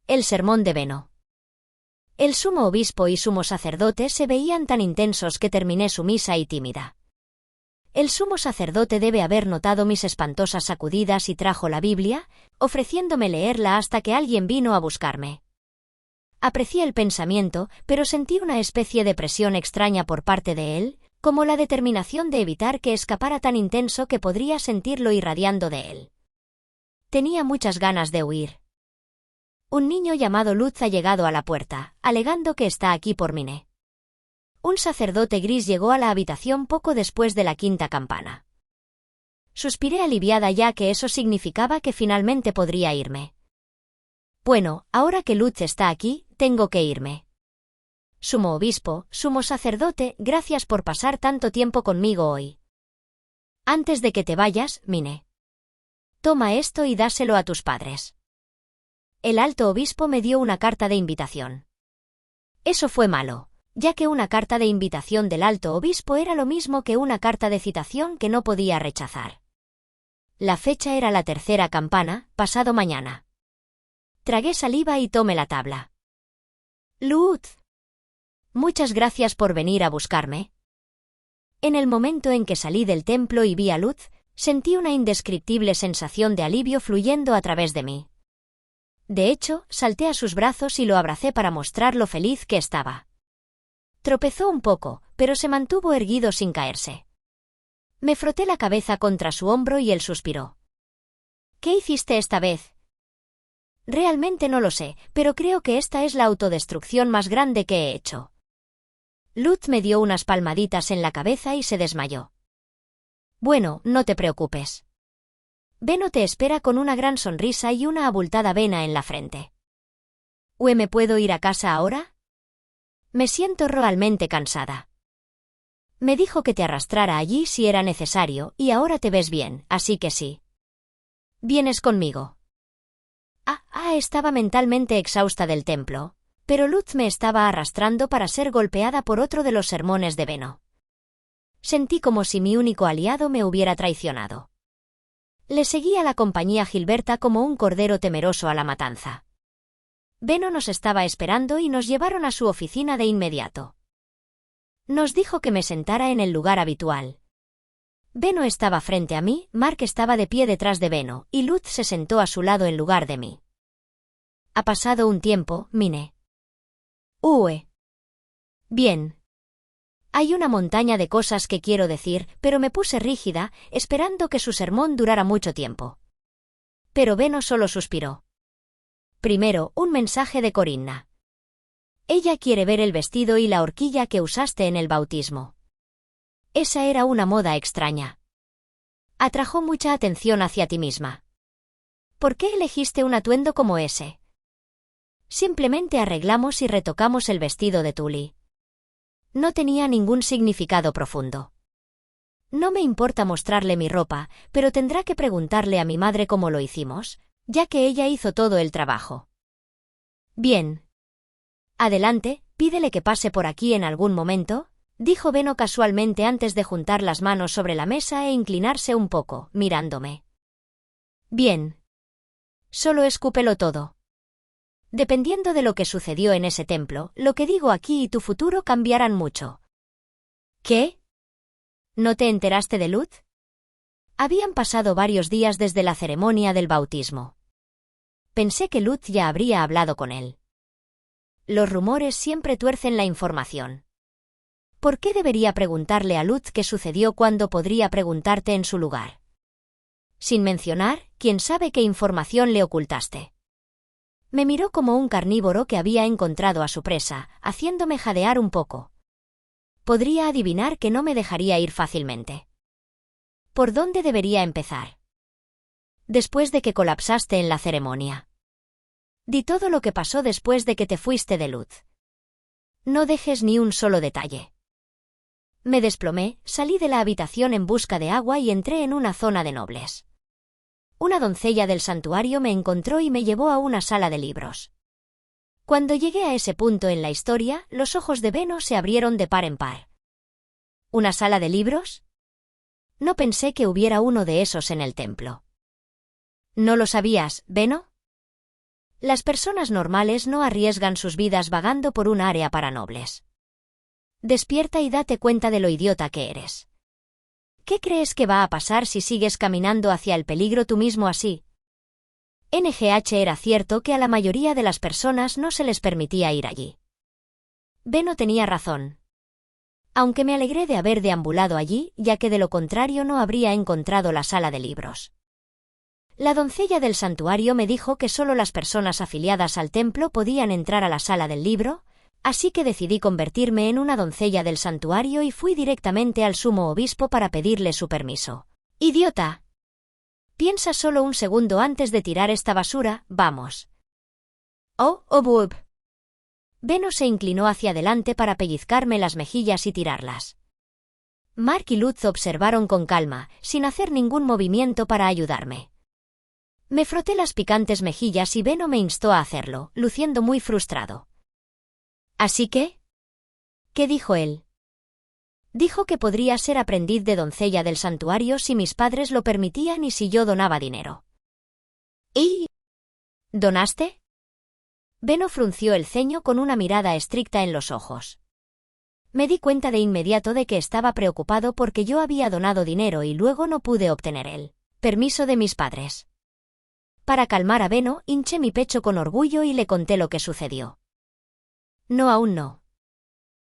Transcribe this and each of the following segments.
El sermón de Beno. El sumo obispo y sumo sacerdote se veían tan intensos que terminé sumisa y tímida. El sumo sacerdote debe haber notado mis espantosas sacudidas y trajo la Biblia, ofreciéndome leerla hasta que alguien vino a buscarme. Aprecié el pensamiento, pero sentí una especie de presión extraña por parte de él, como la determinación de evitar que escapara tan intenso que podría sentirlo irradiando de él. Tenía muchas ganas de huir. Un niño llamado Lutz ha llegado a la puerta, alegando que está aquí por Mine. Un sacerdote gris llegó a la habitación poco después de la quinta campana. Suspiré aliviada ya que eso significaba que finalmente podría irme. Bueno, ahora que Lutz está aquí, tengo que irme. Sumo obispo, sumo sacerdote, gracias por pasar tanto tiempo conmigo hoy. Antes de que te vayas, Mine. Toma esto y dáselo a tus padres. El alto obispo me dio una carta de invitación. Eso fue malo, ya que una carta de invitación del alto obispo era lo mismo que una carta de citación que no podía rechazar. La fecha era la tercera campana, pasado mañana. Tragué saliva y tomé la tabla. Lutz. Muchas gracias por venir a buscarme. En el momento en que salí del templo y vi a Lutz, sentí una indescriptible sensación de alivio fluyendo a través de mí. De hecho, salté a sus brazos y lo abracé para mostrar lo feliz que estaba. Tropezó un poco, pero se mantuvo erguido sin caerse. Me froté la cabeza contra su hombro y él suspiró. ¿Qué hiciste esta vez? Realmente no lo sé, pero creo que esta es la autodestrucción más grande que he hecho. Lutz me dio unas palmaditas en la cabeza y se desmayó. Bueno, no te preocupes. Beno te espera con una gran sonrisa y una abultada vena en la frente. ¿Me puedo ir a casa ahora? Me siento realmente cansada. Me dijo que te arrastrara allí si era necesario y ahora te ves bien, así que sí. ¿Vienes conmigo? Estaba mentalmente exhausta del templo, pero Lutz me estaba arrastrando para ser golpeada por otro de los sermones de Beno. Sentí como si mi único aliado me hubiera traicionado. Le seguí a la compañía Gilberta como un cordero temeroso a la matanza. Beno nos estaba esperando y nos llevaron a su oficina de inmediato. Nos dijo que me sentara en el lugar habitual. Beno estaba frente a mí, Mark estaba de pie detrás de Beno, y Lutz se sentó a su lado en lugar de mí. Ha pasado un tiempo, Mine. Bien. Hay una montaña de cosas que quiero decir, pero me puse rígida, esperando que su sermón durara mucho tiempo. Pero Beno solo suspiró. Primero, un mensaje de Corinna. Ella quiere ver el vestido y la horquilla que usaste en el bautismo. Esa era una moda extraña. Atrajo mucha atención hacia ti misma. ¿Por qué elegiste un atuendo como ese? Simplemente arreglamos y retocamos el vestido de Tully. No tenía ningún significado profundo. No me importa mostrarle mi ropa, pero tendrá que preguntarle a mi madre cómo lo hicimos, ya que ella hizo todo el trabajo. Bien. Adelante, pídele que pase por aquí en algún momento, dijo Beno casualmente antes de juntar las manos sobre la mesa e inclinarse un poco, mirándome. Bien. Solo escúpelo todo. Dependiendo de lo que sucedió en ese templo, lo que digo aquí y tu futuro cambiarán mucho. ¿Qué? ¿No te enteraste de Lutz? Habían pasado varios días desde la ceremonia del bautismo. Pensé que Lutz ya habría hablado con él. Los rumores siempre tuercen la información. ¿Por qué debería preguntarle a Lutz qué sucedió cuando podría preguntarte en su lugar? Sin mencionar, quién sabe qué información le ocultaste. Me miró como un carnívoro que había encontrado a su presa, haciéndome jadear un poco. Podría adivinar que no me dejaría ir fácilmente. ¿Por dónde debería empezar? Después de que colapsaste en la ceremonia. Di todo lo que pasó después de que te fuiste de Lutz. No dejes ni un solo detalle. Me desplomé, salí de la habitación en busca de agua y entré en una zona de nobles. Una doncella del santuario me encontró y me llevó a una sala de libros. Cuando llegué a ese punto en la historia, los ojos de Beno se abrieron de par en par. ¿Una sala de libros? No pensé que hubiera uno de esos en el templo. ¿No lo sabías, Beno? Las personas normales no arriesgan sus vidas vagando por un área para nobles. Despierta y date cuenta de lo idiota que eres. ¿Qué crees que va a pasar si sigues caminando hacia el peligro tú mismo así? Era cierto que a la mayoría de las personas no se les permitía ir allí. Beno tenía razón. Aunque me alegré de haber deambulado allí, ya que de lo contrario no habría encontrado la sala de libros. La doncella del santuario me dijo que solo las personas afiliadas al templo podían entrar a la sala del libro, así que decidí convertirme en una doncella del santuario y fui directamente al sumo obispo para pedirle su permiso. ¡Idiota! Piensa solo un segundo antes de tirar esta basura, vamos. ¡Oh, bub! Beno se inclinó hacia adelante para pellizcarme las mejillas y tirarlas. Mark y Lutz observaron con calma, sin hacer ningún movimiento para ayudarme. Me froté las picantes mejillas y Beno me instó a hacerlo, luciendo muy frustrado. ¿Así que? ¿Qué dijo él? Dijo que podría ser aprendiz de doncella del santuario si mis padres lo permitían y si yo donaba dinero. ¿Y? ¿Donaste? Beno frunció el ceño con una mirada estricta en los ojos. Me di cuenta de inmediato de que estaba preocupado porque yo había donado dinero y luego no pude obtener el permiso de mis padres. Para calmar a Beno, hinché mi pecho con orgullo y le conté lo que sucedió. No, aún no.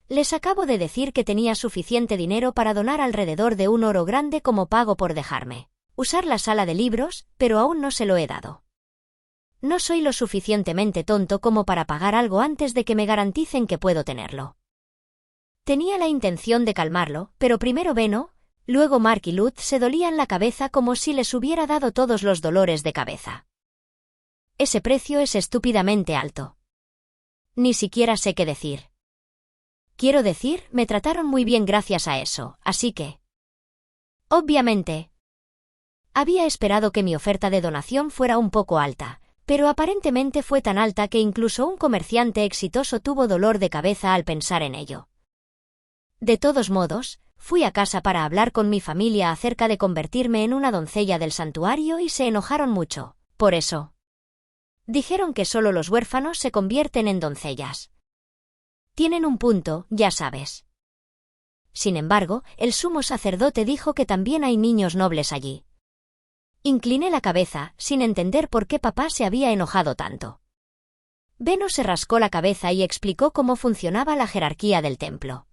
Les acabo de decir que tenía suficiente dinero para donar alrededor de un oro grande como pago por dejarme usar la sala de libros, pero aún no se lo he dado. No soy lo suficientemente tonto como para pagar algo antes de que me garanticen que puedo tenerlo. Tenía la intención de calmarlo, pero primero Beno, luego Mark y Lutz se dolían la cabeza como si les hubiera dado todos los dolores de cabeza. Ese precio es estúpidamente alto. Ni siquiera sé qué decir. Quiero decir, me trataron muy bien gracias a eso, así que... Obviamente. Había esperado que mi oferta de donación fuera un poco alta, pero aparentemente fue tan alta que incluso un comerciante exitoso tuvo dolor de cabeza al pensar en ello. De todos modos, fui a casa para hablar con mi familia acerca de convertirme en una doncella del santuario y se enojaron mucho, por eso. Dijeron que solo los huérfanos se convierten en doncellas. Tienen un punto, ya sabes. Sin embargo, el sumo sacerdote dijo que también hay niños nobles allí. Incliné la cabeza, sin entender por qué papá se había enojado tanto. Beno se rascó la cabeza y explicó cómo funcionaba la jerarquía del templo.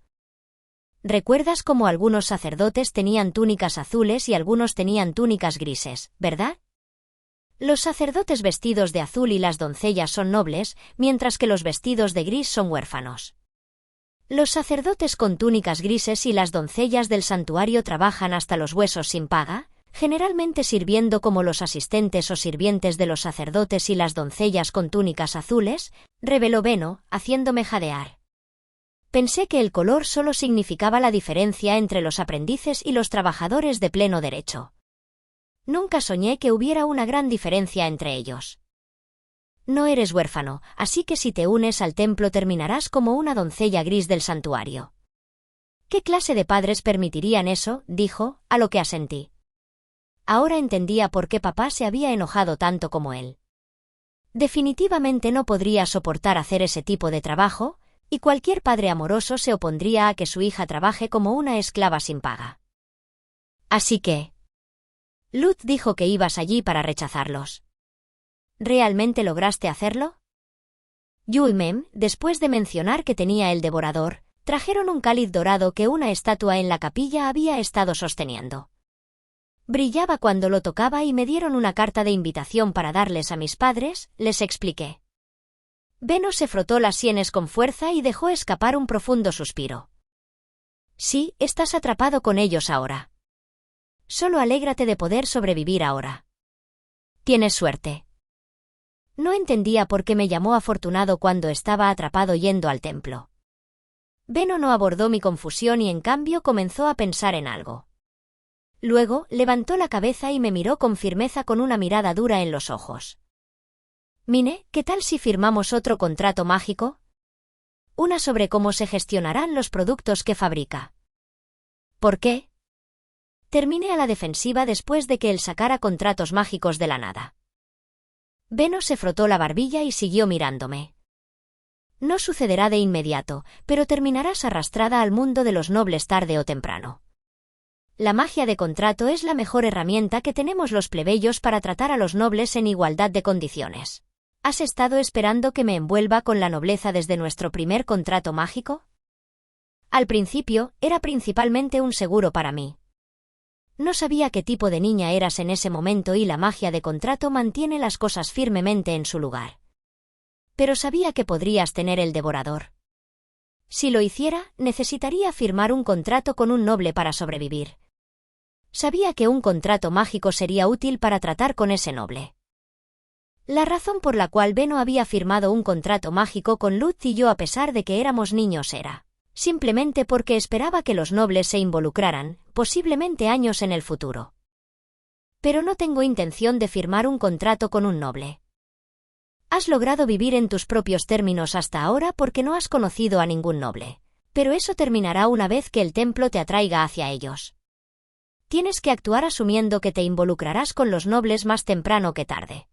¿Recuerdas cómo algunos sacerdotes tenían túnicas azules y algunos tenían túnicas grises, verdad? Los sacerdotes vestidos de azul y las doncellas son nobles, mientras que los vestidos de gris son huérfanos. Los sacerdotes con túnicas grises y las doncellas del santuario trabajan hasta los huesos sin paga, generalmente sirviendo como los asistentes o sirvientes de los sacerdotes y las doncellas con túnicas azules, reveló Beno, haciéndome jadear. Pensé que el color solo significaba la diferencia entre los aprendices y los trabajadores de pleno derecho. Nunca soñé que hubiera una gran diferencia entre ellos. No eres huérfano, así que si te unes al templo terminarás como una doncella gris del santuario. ¿Qué clase de padres permitirían eso?, dijo, a lo que asentí. Ahora entendía por qué papá se había enojado tanto como él. Definitivamente no podría soportar hacer ese tipo de trabajo, y cualquier padre amoroso se opondría a que su hija trabaje como una esclava sin paga. Así que... Lutz dijo que ibas allí para rechazarlos. ¿Realmente lograste hacerlo? Yulmem, después de mencionar que tenía el devorador, trajeron un cáliz dorado que una estatua en la capilla había estado sosteniendo. Brillaba cuando lo tocaba y me dieron una carta de invitación para darles a mis padres, les expliqué. Beno se frotó las sienes con fuerza y dejó escapar un profundo suspiro. Sí, estás atrapado con ellos ahora. Solo alégrate de poder sobrevivir ahora. Tienes suerte. No entendía por qué me llamó afortunado cuando estaba atrapado yendo al templo. Beno no abordó mi confusión y en cambio comenzó a pensar en algo. Luego, levantó la cabeza y me miró con firmeza con una mirada dura en los ojos. Mine, ¿qué tal si firmamos otro contrato mágico? Una sobre cómo se gestionarán los productos que fabrica. ¿Por qué? Terminé a la defensiva después de que él sacara contratos mágicos de la nada. Beno se frotó la barbilla y siguió mirándome. No sucederá de inmediato, pero terminarás arrastrada al mundo de los nobles tarde o temprano. La magia de contrato es la mejor herramienta que tenemos los plebeyos para tratar a los nobles en igualdad de condiciones. ¿Has estado esperando que me envuelva con la nobleza desde nuestro primer contrato mágico? Al principio, era principalmente un seguro para mí. No sabía qué tipo de niña eras en ese momento y la magia de contrato mantiene las cosas firmemente en su lugar. Pero sabía que podrías tener el devorador. Si lo hiciera, necesitaría firmar un contrato con un noble para sobrevivir. Sabía que un contrato mágico sería útil para tratar con ese noble. La razón por la cual Beno había firmado un contrato mágico con Lutz y yo a pesar de que éramos niños era simplemente porque esperaba que los nobles se involucraran, posiblemente años en el futuro. Pero no tengo intención de firmar un contrato con un noble. Has logrado vivir en tus propios términos hasta ahora porque no has conocido a ningún noble. Pero eso terminará una vez que el templo te atraiga hacia ellos. Tienes que actuar asumiendo que te involucrarás con los nobles más temprano que tarde.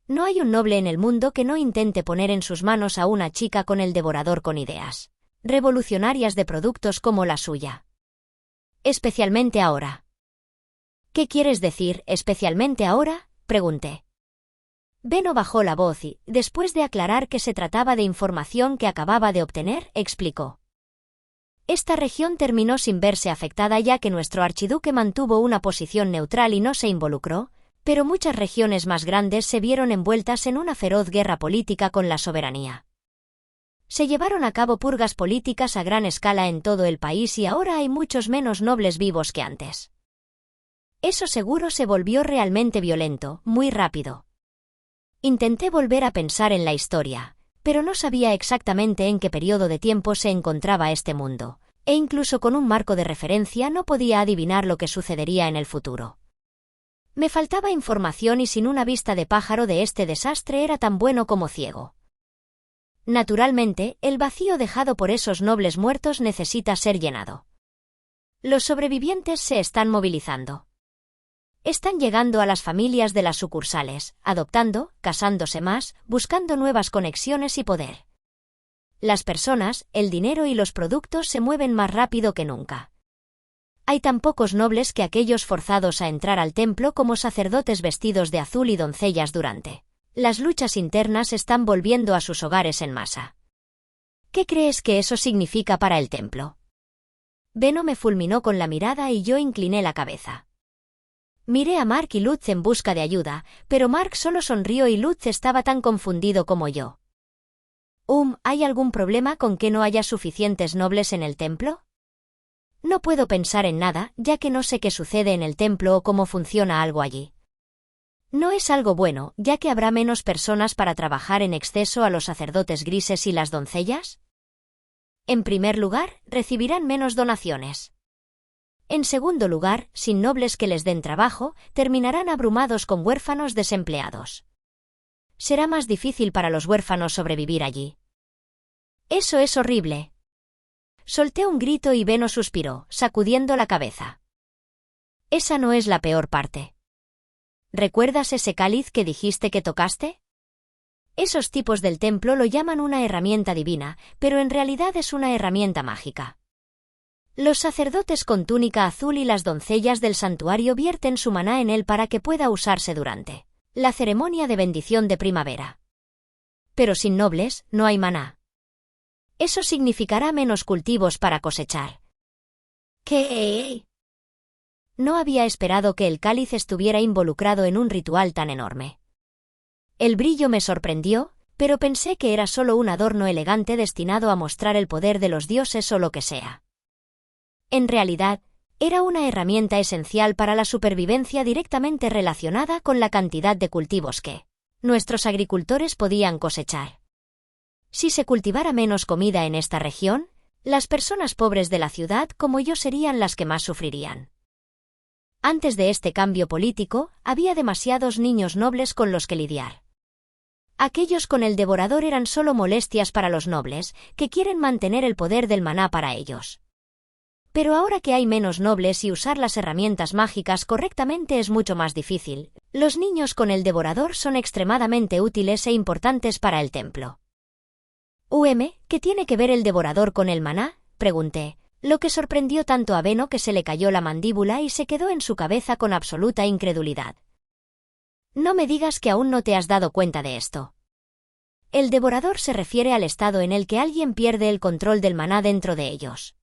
No hay un noble en el mundo que no intente poner en sus manos a una chica con el devorador con ideas revolucionarias de productos como la suya. Especialmente ahora. ¿Qué quieres decir, especialmente ahora?, pregunté. Beno bajó la voz y, después de aclarar que se trataba de información que acababa de obtener, explicó. Esta región terminó sin verse afectada ya que nuestro archiduque mantuvo una posición neutral y no se involucró, pero muchas regiones más grandes se vieron envueltas en una feroz guerra política con la soberanía. Se llevaron a cabo purgas políticas a gran escala en todo el país y ahora hay muchos menos nobles vivos que antes. Eso seguro se volvió realmente violento, muy rápido. Intenté volver a pensar en la historia, pero no sabía exactamente en qué periodo de tiempo se encontraba este mundo, e incluso con un marco de referencia no podía adivinar lo que sucedería en el futuro. Me faltaba información y sin una vista de pájaro de este desastre era tan bueno como ciego. Naturalmente, el vacío dejado por esos nobles muertos necesita ser llenado. Los sobrevivientes se están movilizando. Están llegando a las familias de las sucursales, adoptando, casándose más, buscando nuevas conexiones y poder. Las personas, el dinero y los productos se mueven más rápido que nunca. Hay tan pocos nobles que aquellos forzados a entrar al templo como sacerdotes vestidos de azul y doncellas durante. Las luchas internas están volviendo a sus hogares en masa. ¿Qué crees que eso significa para el templo? Beno me fulminó con la mirada y yo incliné la cabeza. Miré a Mark y Lutz en busca de ayuda, pero Mark solo sonrió y Lutz estaba tan confundido como yo. ¿Hay algún problema con que no haya suficientes nobles en el templo? No puedo pensar en nada, ya que no sé qué sucede en el templo o cómo funciona algo allí. No es algo bueno, ya que habrá menos personas para trabajar en exceso a los sacerdotes grises y las doncellas. En primer lugar, recibirán menos donaciones. En segundo lugar, sin nobles que les den trabajo, terminarán abrumados con huérfanos desempleados. Será más difícil para los huérfanos sobrevivir allí. Eso es horrible. Solté un grito y Beno suspiró, sacudiendo la cabeza. Esa no es la peor parte. ¿Recuerdas ese cáliz que dijiste que tocaste? Esos tipos del templo lo llaman una herramienta divina, pero en realidad es una herramienta mágica. Los sacerdotes con túnica azul y las doncellas del santuario vierten su maná en él para que pueda usarse durante la ceremonia de bendición de primavera. Pero sin nobles, no hay maná. Eso significará menos cultivos para cosechar. ¿Qué? No había esperado que el cáliz estuviera involucrado en un ritual tan enorme. El brillo me sorprendió, pero pensé que era solo un adorno elegante destinado a mostrar el poder de los dioses o lo que sea. En realidad, era una herramienta esencial para la supervivencia directamente relacionada con la cantidad de cultivos que nuestros agricultores podían cosechar. Si se cultivara menos comida en esta región, las personas pobres de la ciudad como yo serían las que más sufrirían. Antes de este cambio político, había demasiados niños nobles con los que lidiar. Aquellos con el devorador eran solo molestias para los nobles, que quieren mantener el poder del maná para ellos. Pero ahora que hay menos nobles y usar las herramientas mágicas correctamente es mucho más difícil, los niños con el devorador son extremadamente útiles e importantes para el templo. ¿Qué tiene que ver el devorador con el maná?, pregunté, lo que sorprendió tanto a Beno que se le cayó la mandíbula y se quedó en su cabeza con absoluta incredulidad. No me digas que aún no te has dado cuenta de esto. El devorador se refiere al estado en el que alguien pierde el control del maná dentro de ellos.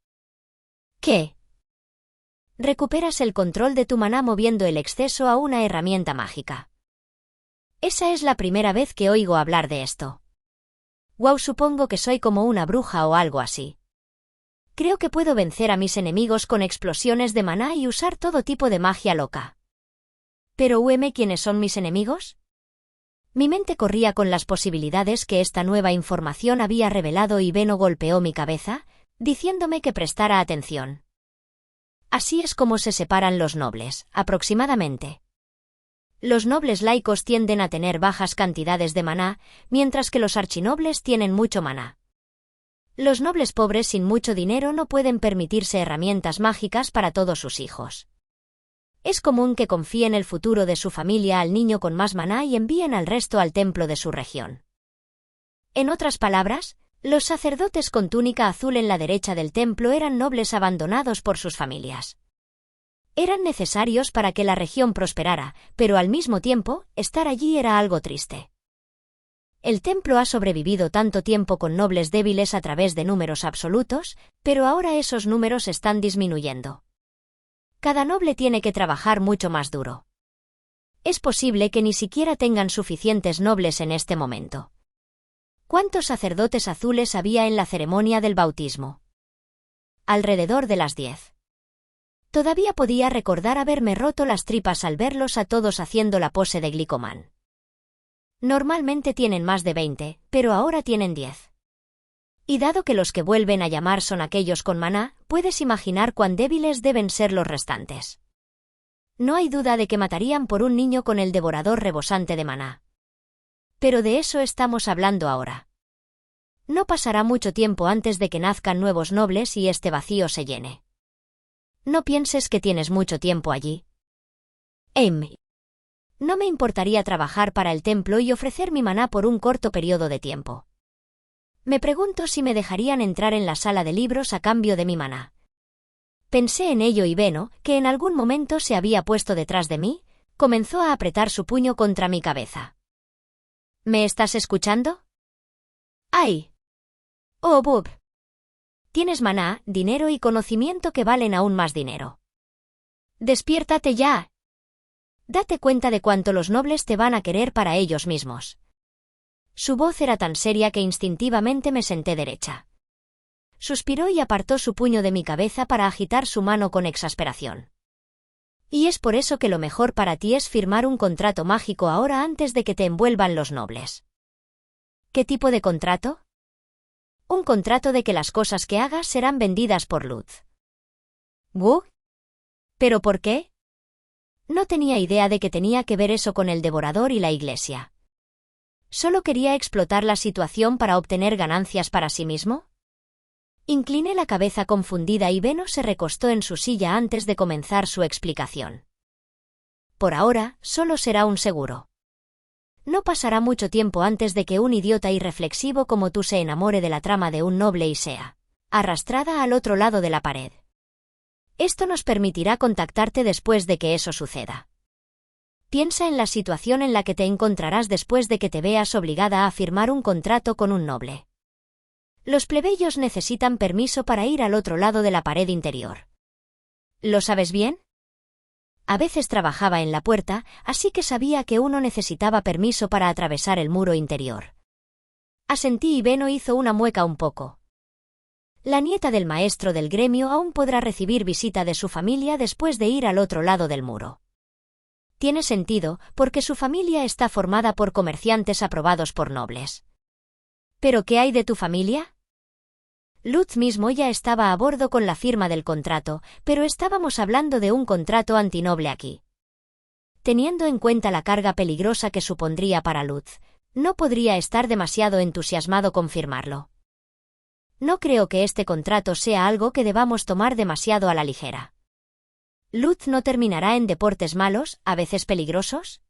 ¿Qué? Recuperas el control de tu maná moviendo el exceso a una herramienta mágica. Esa es la primera vez que oigo hablar de esto. Wow, supongo que soy como una bruja o algo así. Creo que puedo vencer a mis enemigos con explosiones de maná y usar todo tipo de magia loca. Pero ¿quiénes son mis enemigos? Mi mente corría con las posibilidades que esta nueva información había revelado y Beno golpeó mi cabeza, diciéndome que prestara atención. Así es como se separan los nobles, aproximadamente. Los nobles laicos tienden a tener bajas cantidades de maná, mientras que los archinobles tienen mucho maná. Los nobles pobres sin mucho dinero no pueden permitirse herramientas mágicas para todos sus hijos. Es común que confíen el futuro de su familia al niño con más maná y envíen al resto al templo de su región. En otras palabras, los sacerdotes con túnica azul en la derecha del templo eran nobles abandonados por sus familias. Eran necesarios para que la región prosperara, pero al mismo tiempo, estar allí era algo triste. El templo ha sobrevivido tanto tiempo con nobles débiles a través de números absolutos, pero ahora esos números están disminuyendo. Cada noble tiene que trabajar mucho más duro. Es posible que ni siquiera tengan suficientes nobles en este momento. ¿Cuántos sacerdotes azules había en la ceremonia del bautismo? Alrededor de las 10. Todavía podía recordar haberme roto las tripas al verlos a todos haciendo la pose de Glicoman. Normalmente tienen más de 20, pero ahora tienen 10. Y dado que los que vuelven a llamar son aquellos con maná, puedes imaginar cuán débiles deben ser los restantes. No hay duda de que matarían por un niño con el devorador rebosante de maná. Pero de eso estamos hablando ahora. No pasará mucho tiempo antes de que nazcan nuevos nobles y este vacío se llene. No pienses que tienes mucho tiempo allí. No me importaría trabajar para el templo y ofrecer mi maná por un corto periodo de tiempo. Me pregunto si me dejarían entrar en la sala de libros a cambio de mi maná. Pensé en ello y Beno, que en algún momento se había puesto detrás de mí, comenzó a apretar su puño contra mi cabeza. ¿Me estás escuchando? ¡Ay! ¡Oh, Bob! Tienes maná, dinero y conocimiento que valen aún más dinero. ¡Despiértate ya! Date cuenta de cuánto los nobles te van a querer para ellos mismos. Su voz era tan seria que instintivamente me senté derecha. Suspiró y apartó su puño de mi cabeza para agitar su mano con exasperación. Y es por eso que lo mejor para ti es firmar un contrato mágico ahora antes de que te envuelvan los nobles. ¿Qué tipo de contrato? Un contrato de que las cosas que hagas serán vendidas por Luz. ¿Wu? ¿Pero por qué? No tenía idea de que tenía que ver eso con el devorador y la iglesia. ¿Solo quería explotar la situación para obtener ganancias para sí mismo? Incliné la cabeza confundida y Beno se recostó en su silla antes de comenzar su explicación. Por ahora, solo será un seguro. No pasará mucho tiempo antes de que un idiota irreflexivo como tú se enamore de la trama de un noble y sea arrastrada al otro lado de la pared. Esto nos permitirá contactarte después de que eso suceda. Piensa en la situación en la que te encontrarás después de que te veas obligada a firmar un contrato con un noble. Los plebeyos necesitan permiso para ir al otro lado de la pared interior. ¿Lo sabes bien? A veces trabajaba en la puerta, así que sabía que uno necesitaba permiso para atravesar el muro interior. Asentí y Beno hizo una mueca un poco. La nieta del maestro del gremio aún podrá recibir visita de su familia después de ir al otro lado del muro. Tiene sentido, porque su familia está formada por comerciantes aprobados por nobles. ¿Pero qué hay de tu familia? Lutz mismo ya estaba a bordo con la firma del contrato, pero estábamos hablando de un contrato antinoble aquí. Teniendo en cuenta la carga peligrosa que supondría para Lutz, no podría estar demasiado entusiasmado con firmarlo. No creo que este contrato sea algo que debamos tomar demasiado a la ligera. ¿Luz no terminará en deportes malos, a veces peligrosos?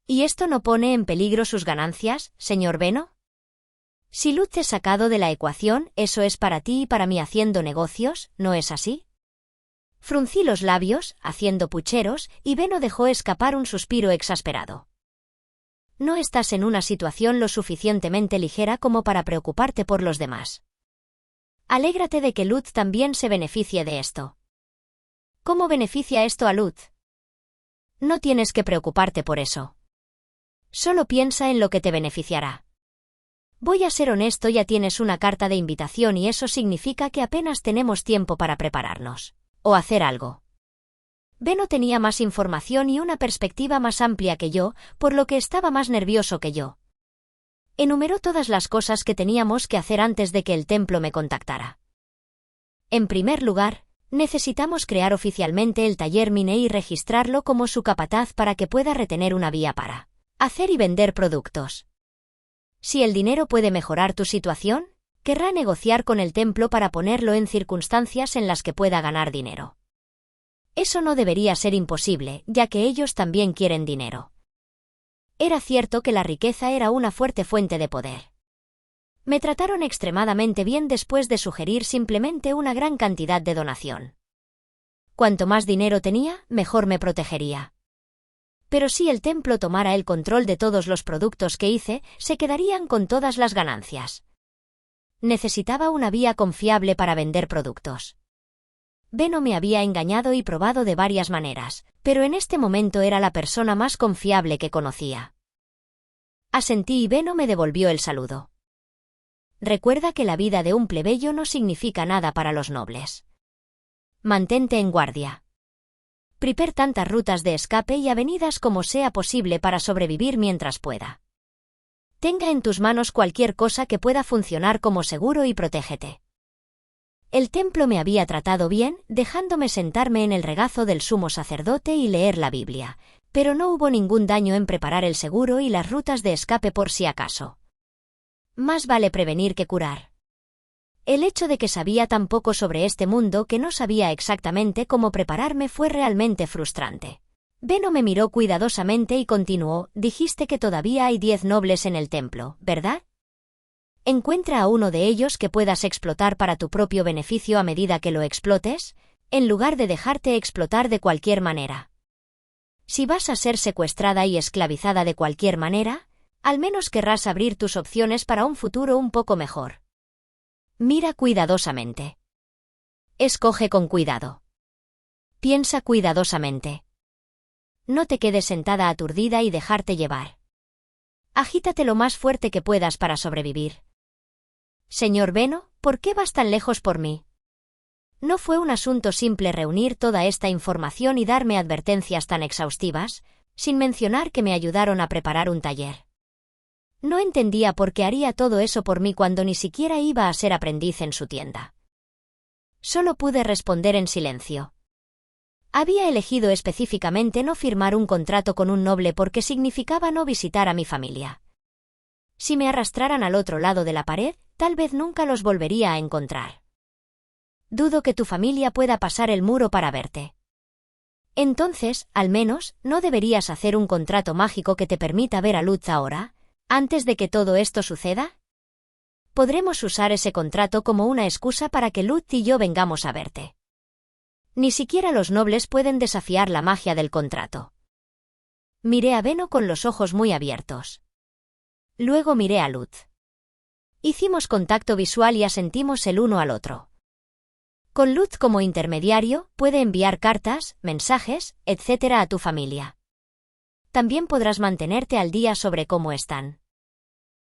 ¿Y esto no pone en peligro sus ganancias, señor Beno? Si Luz es sacado de la ecuación, eso es para ti y para mí haciendo negocios, ¿no es así? Fruncí los labios, haciendo pucheros, y Beno dejó escapar un suspiro exasperado. No estás en una situación lo suficientemente ligera como para preocuparte por los demás. Alégrate de que Luz también se beneficie de esto. ¿Cómo beneficia esto a Luz? No tienes que preocuparte por eso. Solo piensa en lo que te beneficiará. Voy a ser honesto, ya tienes una carta de invitación y eso significa que apenas tenemos tiempo para prepararnos. O hacer algo. Beno tenía más información y una perspectiva más amplia que yo, por lo que estaba más nervioso que yo. Enumeró todas las cosas que teníamos que hacer antes de que el templo me contactara. En primer lugar, necesitamos crear oficialmente el taller Mine y registrarlo como su capataz para que pueda retener una vía para hacer y vender productos. Si el dinero puede mejorar tu situación, querrá negociar con el templo para ponerlo en circunstancias en las que pueda ganar dinero. Eso no debería ser imposible, ya que ellos también quieren dinero. Era cierto que la riqueza era una fuerte fuente de poder. Me trataron extremadamente bien después de sugerir simplemente una gran cantidad de donación. Cuanto más dinero tenía, mejor me protegería. Pero si el templo tomara el control de todos los productos que hice, se quedarían con todas las ganancias. Necesitaba una vía confiable para vender productos. Beno me había engañado y probado de varias maneras, pero en este momento era la persona más confiable que conocía. Asentí y Beno me devolvió el saludo. Recuerda que la vida de un plebeyo no significa nada para los nobles. Mantente en guardia. Prepara tantas rutas de escape y avenidas como sea posible para sobrevivir mientras pueda. Tenga en tus manos cualquier cosa que pueda funcionar como seguro y protégete. El templo me había tratado bien, dejándome sentarme en el regazo del sumo sacerdote y leer la Biblia, pero no hubo ningún daño en preparar el seguro y las rutas de escape por si acaso. Más vale prevenir que curar. El hecho de que sabía tan poco sobre este mundo que no sabía exactamente cómo prepararme fue realmente frustrante. Beno me miró cuidadosamente y continuó: dijiste que todavía hay 10 nobles en el templo, ¿verdad? Encuentra a uno de ellos que puedas explotar para tu propio beneficio a medida que lo explotes, en lugar de dejarte explotar de cualquier manera. Si vas a ser secuestrada y esclavizada de cualquier manera, al menos querrás abrir tus opciones para un futuro un poco mejor. Mira cuidadosamente. Escoge con cuidado. Piensa cuidadosamente. No te quedes sentada aturdida y dejarte llevar. Agítate lo más fuerte que puedas para sobrevivir. Señor Beno, ¿por qué vas tan lejos por mí? No fue un asunto simple reunir toda esta información y darme advertencias tan exhaustivas, sin mencionar que me ayudaron a preparar un taller. No entendía por qué haría todo eso por mí cuando ni siquiera iba a ser aprendiz en su tienda. Solo pude responder en silencio. Había elegido específicamente no firmar un contrato con un noble porque significaba no visitar a mi familia. Si me arrastraran al otro lado de la pared, tal vez nunca los volvería a encontrar. Dudo que tu familia pueda pasar el muro para verte. Entonces, al menos, ¿no deberías hacer un contrato mágico que te permita ver a Luz ahora, antes de que todo esto suceda? Podremos usar ese contrato como una excusa para que Luz y yo vengamos a verte. Ni siquiera los nobles pueden desafiar la magia del contrato. Miré a Beno con los ojos muy abiertos. Luego miré a Luz. Hicimos contacto visual y asentimos el uno al otro. Con Luz como intermediario, puede enviar cartas, mensajes, etc. a tu familia. También podrás mantenerte al día sobre cómo están.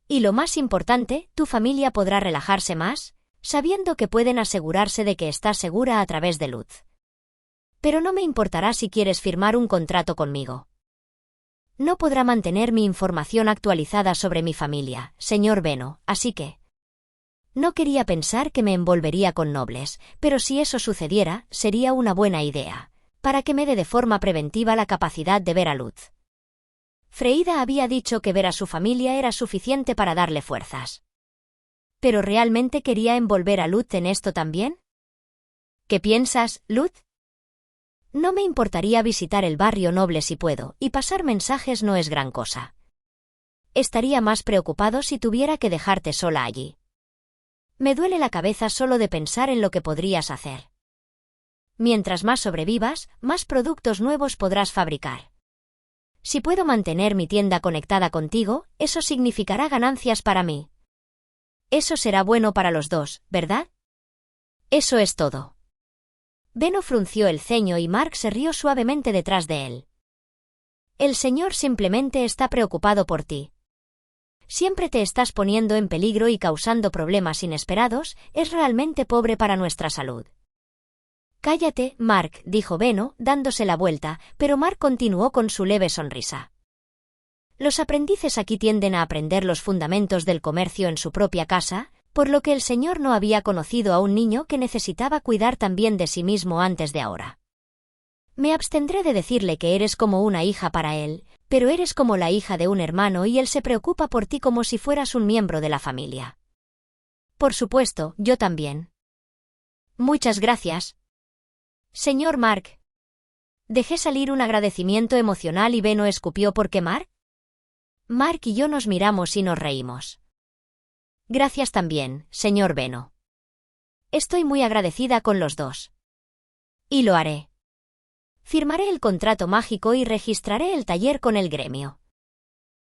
Y lo más importante, tu familia podrá relajarse más, sabiendo que pueden asegurarse de que estás segura a través de Luz. Pero no me importará si quieres firmar un contrato conmigo. No podrá mantener mi información actualizada sobre mi familia, señor Beno, así que... No quería pensar que me envolvería con nobles, pero si eso sucediera, sería una buena idea, para que me dé de forma preventiva la capacidad de ver a Luz. Freida había dicho que ver a su familia era suficiente para darle fuerzas. ¿Pero realmente quería envolver a Luz en esto también? ¿Qué piensas, Luz? No me importaría visitar el barrio noble si puedo, y pasar mensajes no es gran cosa. Estaría más preocupado si tuviera que dejarte sola allí. Me duele la cabeza solo de pensar en lo que podrías hacer. Mientras más sobrevivas, más productos nuevos podrás fabricar. Si puedo mantener mi tienda conectada contigo, eso significará ganancias para mí. Eso será bueno para los dos, ¿verdad? Eso es todo. Benno frunció el ceño y Mark se rió suavemente detrás de él. El señor simplemente está preocupado por ti. Siempre te estás poniendo en peligro y causando problemas inesperados, es realmente pobre para nuestra salud. Cállate, Mark, dijo Benno, dándose la vuelta, pero Mark continuó con su leve sonrisa. Los aprendices aquí tienden a aprender los fundamentos del comercio en su propia casa, por lo que el señor no había conocido a un niño que necesitaba cuidar también de sí mismo antes de ahora. Me abstendré de decirle que eres como una hija para él, pero eres como la hija de un hermano y él se preocupa por ti como si fueras un miembro de la familia. Por supuesto, yo también. Muchas gracias. Señor Mark. Dejé salir un agradecimiento emocional y Benno escupió ¿por qué Mark? Mark y yo nos miramos y nos reímos. Gracias también, señor Benno. Estoy muy agradecida con los dos. Y lo haré. Firmaré el contrato mágico y registraré el taller con el gremio.